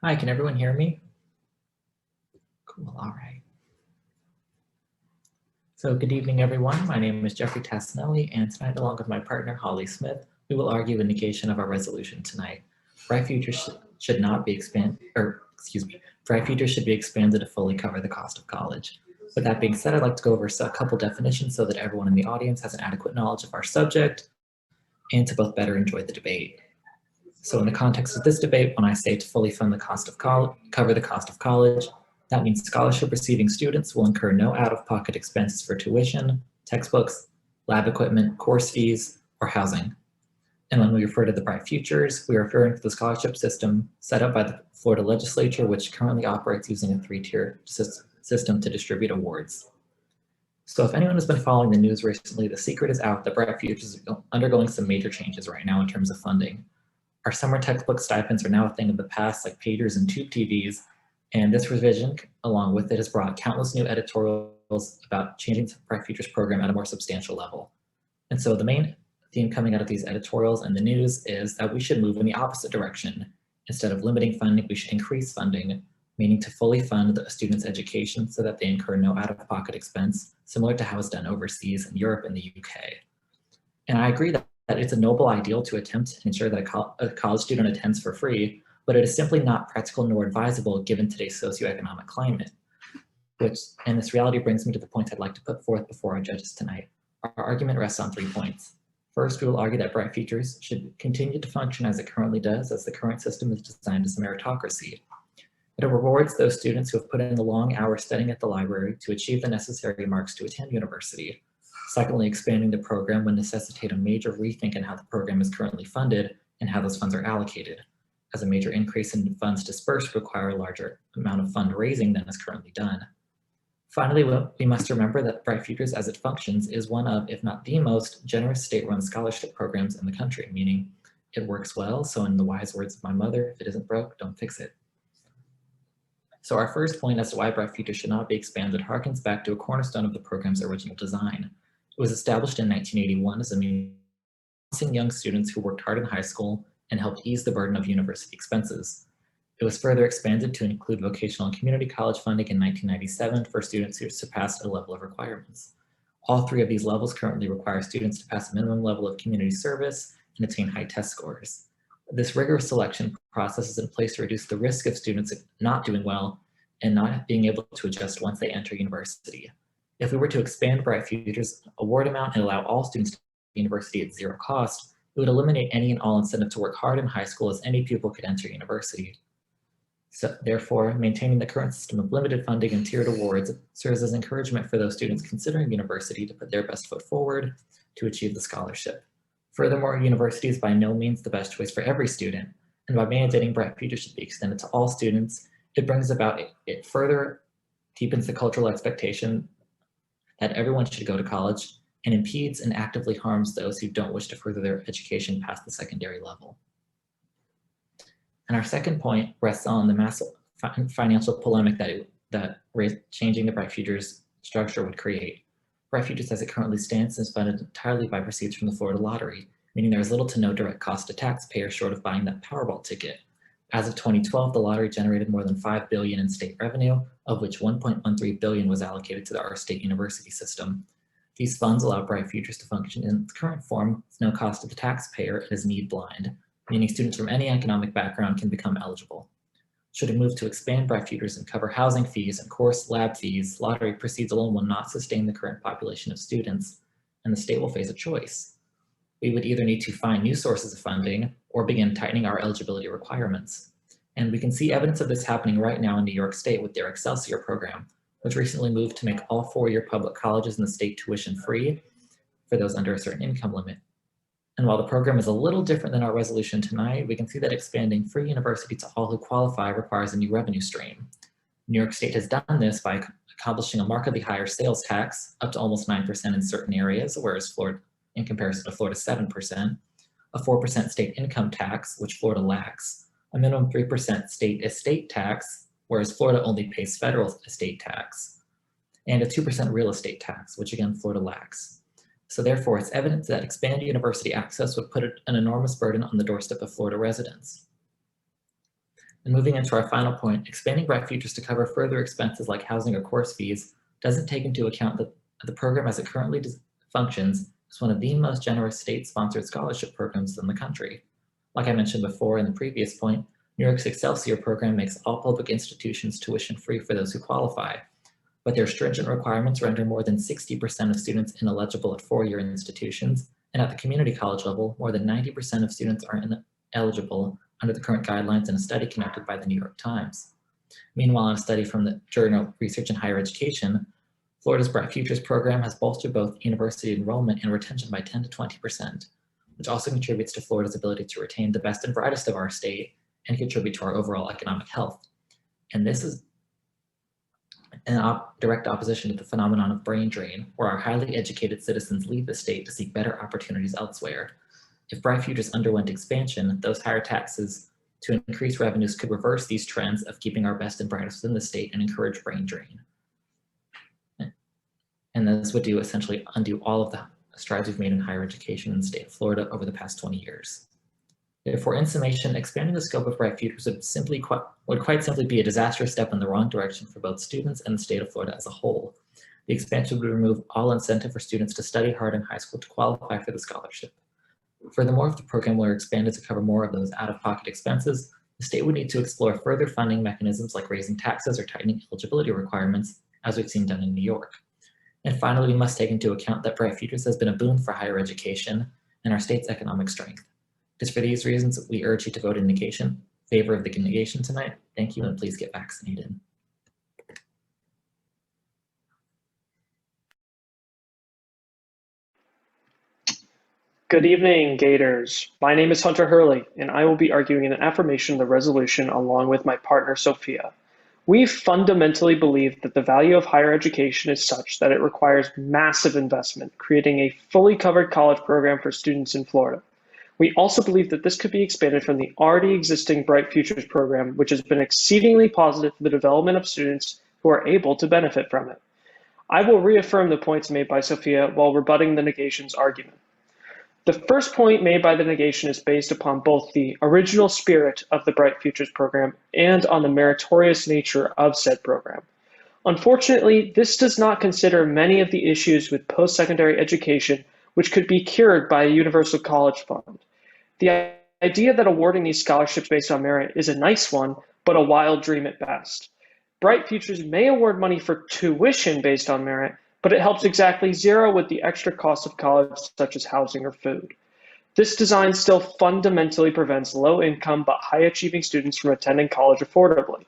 Hi, can everyone hear me? Cool, all right. So good evening, everyone. My name is Jeffrey Tassinelli, and tonight, along with my partner, Holly Smith, we will argue vindication of our resolution tonight. Bright Futures should not be Bright Futures should be expanded to fully cover the cost of college. With that being said, I'd like to go over a couple definitions so that everyone in the audience has an adequate knowledge of our subject and to both better enjoy the debate. So in the context of this debate, when I say to fully fund the cost of cover the cost of college, that means scholarship receiving students will incur no out-of-pocket expenses for tuition, textbooks, lab equipment, course fees, or housing. And when we refer to the Bright Futures, we are referring to the scholarship system set up by the Florida legislature, which currently operates using a three-tier system to distribute awards. So if anyone has been following the news recently, the secret is out that Bright Futures is undergoing some major changes right now in terms of funding. Our summer textbook stipends are now a thing of the past, like pagers and tube TVs, and this revision, along with it, has brought countless new editorials about changing the Bright Futures program at a more substantial level. And so the main theme coming out of these editorials and the news is that we should move in the opposite direction. Instead of limiting funding, we should increase funding, meaning to fully fund the students' education so that they incur no out-of-pocket expense, similar to how it's done overseas in Europe and the UK. And I agree that it's a noble ideal to attempt to ensure that a college student attends for free, but it is simply not practical nor advisable given today's socioeconomic climate. And this reality brings me to the points I'd like to put forth before our judges tonight. Our argument rests on 3 points. First, we will argue that Bright Futures should continue to function as it currently does, as the current system is designed as a meritocracy. It rewards those students who have put in the long hours studying at the library to achieve the necessary marks to attend university. Secondly, expanding the program would necessitate a major rethink in how the program is currently funded and how those funds are allocated, as a major increase in funds dispersed would require a larger amount of fundraising than is currently done. Finally, we must remember that Bright Futures as it functions is one of, if not the most, generous state-run scholarship programs in the country, meaning it works well, so in the wise words of my mother, if it isn't broke, don't fix it. So our first point as to why Bright Futures should not be expanded harkens back to a cornerstone of the program's original design. It was established in 1981 as a means of young students who worked hard in high school and helped ease the burden of university expenses. It was further expanded to include vocational and community college funding in 1997 for students who surpassed a level of requirements. All 3 of these levels currently require students to pass a minimum level of community service and attain high test scores. This rigorous selection process is in place to reduce the risk of students not doing well and not being able to adjust once they enter university. If we were to expand Bright Futures award amount and allow all students to university at 0 cost, it would eliminate any and all incentive to work hard in high school, as any pupil could enter university. So therefore, maintaining the current system of limited funding and tiered awards serves as encouragement for those students considering university to put their best foot forward to achieve the scholarship. Furthermore, university is by no means the best choice for every student, and by mandating Bright Futures should be extended to all students, it brings about, it further deepens the cultural expectation that everyone should go to college and impedes and actively harms those who don't wish to further their education past the secondary level. And our second point rests on the massive financial polemic that changing the Bright Futures structure would create. Bright Futures as it currently stands is funded entirely by proceeds from the Florida lottery, meaning there is little to no direct cost to taxpayers short of buying that Powerball ticket. As of 2012, the lottery generated more than $5 billion in state revenue, of which $1.13 billion was allocated to our state university system. These funds allow Bright Futures to function in its current form with no cost to the taxpayer and is need blind, meaning students from any economic background can become eligible. Should it move to expand Bright Futures and cover housing fees and course lab fees, lottery proceeds alone will not sustain the current population of students, and the state will face a choice. We would either need to find new sources of funding or begin tightening our eligibility requirements. And we can see evidence of this happening right now in New York State with their Excelsior program, which recently moved to make all 4-year public colleges in the state tuition free for those under a certain income limit. And while the program is a little different than our resolution tonight, we can see that expanding free university to all who qualify requires a new revenue stream. New York State has done this by accomplishing a markedly higher sales tax, up to almost 9% in certain areas, whereas Florida, in comparison to Florida's 7%, a 4% state income tax, which Florida lacks, a minimum 3% state estate tax, whereas Florida only pays federal estate tax, and a 2% real estate tax, which again, Florida lacks. So therefore, it's evident that expanded university access would put an enormous burden on the doorstep of Florida residents. And moving into our final point, expanding Bright Futures to cover further expenses like housing or course fees doesn't take into account that the program as it currently functions is one of the most generous state-sponsored scholarship programs in the country. Like I mentioned before in the previous point, New York's Excelsior program makes all public institutions tuition-free for those who qualify, but their stringent requirements render more than 60% of students ineligible at four-year institutions, and at the community college level, more than 90% of students are ineligible under the current guidelines in a study conducted by the New York Times. Meanwhile, in a study from the journal Research in Higher Education, Florida's Bright Futures program has bolstered both university enrollment and retention by 10 to 20%, which also contributes to Florida's ability to retain the best and brightest of our state and contribute to our overall economic health. And this is in direct opposition to the phenomenon of brain drain, where our highly educated citizens leave the state to seek better opportunities elsewhere. If Bright Futures underwent expansion, those higher taxes to increase revenues could reverse these trends of keeping our best and brightest within the state and encourage brain drain. And this would essentially undo all of the strides we've made in higher education in the state of Florida over the past 20 years. Therefore, in summation, expanding the scope of Bright Futures would quite simply be a disastrous step in the wrong direction for both students and the state of Florida as a whole. The expansion would remove all incentive for students to study hard in high school to qualify for the scholarship. Furthermore, if the program were expanded to cover more of those out-of-pocket expenses, the state would need to explore further funding mechanisms like raising taxes or tightening eligibility requirements, as we've seen done in New York. And finally, we must take into account that Bright Futures has been a boon for higher education and our state's economic strength. It is for these reasons we urge you to vote in favor of the negation tonight. Thank you, and please get vaccinated. Good evening, Gators. My name is Hunter Hurley, and I will be arguing an affirmation of the resolution along with my partner, Sophia. We fundamentally believe that the value of higher education is such that it requires massive investment, creating a fully covered college program for students in Florida. We also believe that this could be expanded from the already existing Bright Futures program, which has been exceedingly positive for the development of students who are able to benefit from it. I will reaffirm the points made by Sophia while rebutting the negation's argument. The first point made by the negation is based upon both the original spirit of the Bright Futures program and on the meritorious nature of said program. Unfortunately, this does not consider many of the issues with post-secondary education which could be cured by a universal college fund. The idea that awarding these scholarships based on merit is a nice one, but a wild dream at best. Bright Futures may award money for tuition based on merit, but it helps exactly zero with the extra cost of college, such as housing or food. This design still fundamentally prevents low-income but high-achieving students from attending college affordably.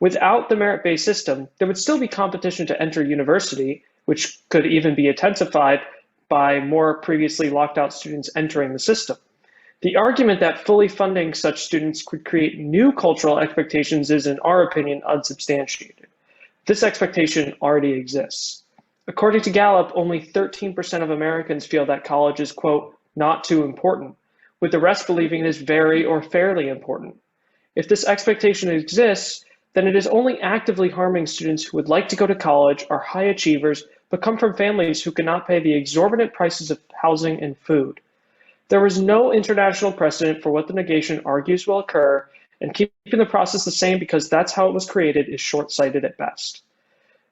Without the merit-based system, there would still be competition to enter university, which could even be intensified by more previously locked out students entering the system. The argument that fully funding such students could create new cultural expectations is, in our opinion, unsubstantiated. This expectation already exists. According to Gallup, only 13% of Americans feel that college is, quote, not too important, with the rest believing it is very or fairly important. If this expectation exists, then it is only actively harming students who would like to go to college, are high achievers, but come from families who cannot pay the exorbitant prices of housing and food. There is no international precedent for what the negation argues will occur, and keeping the process the same because that's how it was created is short-sighted at best.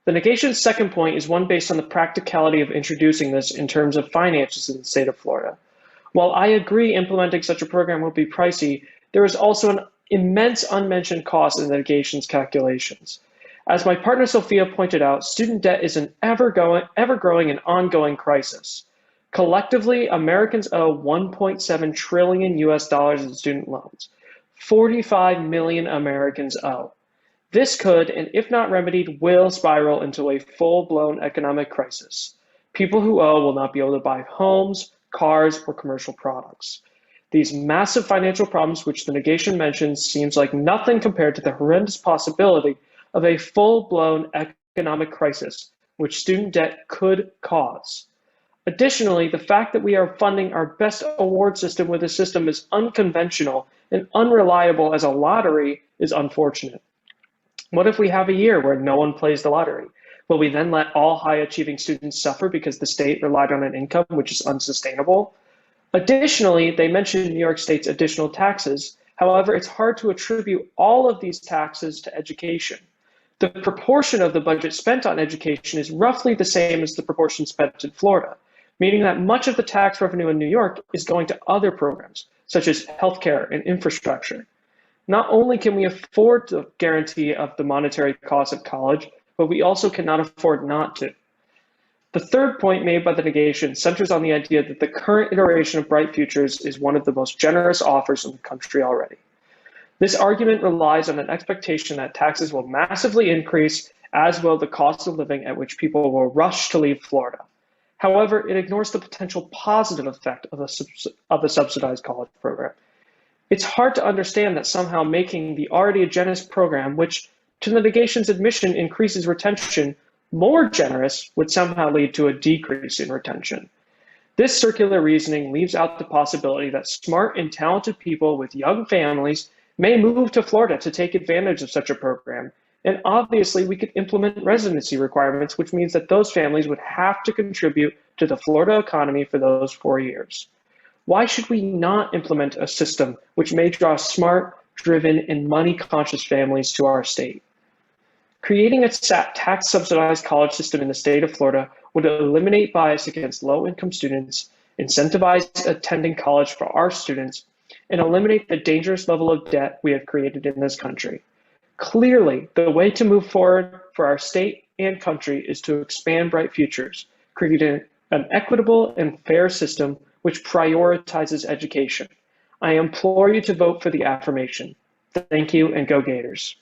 The negation's second point is one based on the practicality of introducing this in terms of finances in the state of Florida. While I agree implementing such a program will be pricey, there is also an immense unmentioned cost in the negation's calculations. As my partner Sophia pointed out, student debt is an ever-growing and ongoing crisis. Collectively, Americans owe 1.7 trillion US dollars in student loans. 45 million Americans owe. This could, and if not remedied, will spiral into a full-blown economic crisis. People who owe will not be able to buy homes, cars, or commercial products. These massive financial problems, which the negation mentions, seems like nothing compared to the horrendous possibility of a full-blown economic crisis, which student debt could cause. Additionally, the fact that we are funding our best award system with a system as unconventional and unreliable as a lottery is unfortunate. What if we have a year where no one plays the lottery? Will we then let all high-achieving students suffer because the state relied on an income which is unsustainable? Additionally, they mentioned New York State's additional taxes. However, it's hard to attribute all of these taxes to education. The proportion of the budget spent on education is roughly the same as the proportion spent in Florida, meaning that much of the tax revenue in New York is going to other programs, such as healthcare and infrastructure. Not only can we afford the guarantee of the monetary cost of college, but we also cannot afford not to. The third point made by the negation centers on the idea that the current iteration of Bright Futures is one of the most generous offers in the country already. This argument relies on an expectation that taxes will massively increase, as will the cost of living at which people will rush to leave Florida. However, it ignores the potential positive effect of a subsidized college program. It's hard to understand that somehow making the already generous program, which to the negation's admission increases retention, more generous would somehow lead to a decrease in retention. This circular reasoning leaves out the possibility that smart and talented people with young families may move to Florida to take advantage of such a program. And obviously, we could implement residency requirements, which means that those families would have to contribute to the Florida economy for those 4 years. Why should we not implement a system which may draw smart, driven, and money-conscious families to our state? Creating a tax-subsidized college system in the state of Florida would eliminate bias against low-income students, incentivize attending college for our students, and eliminate the dangerous level of debt we have created in this country. Clearly, the way to move forward for our state and country is to expand Bright Futures, creating an equitable and fair system which prioritizes education. I implore you to vote for the affirmation. Thank you, and go Gators.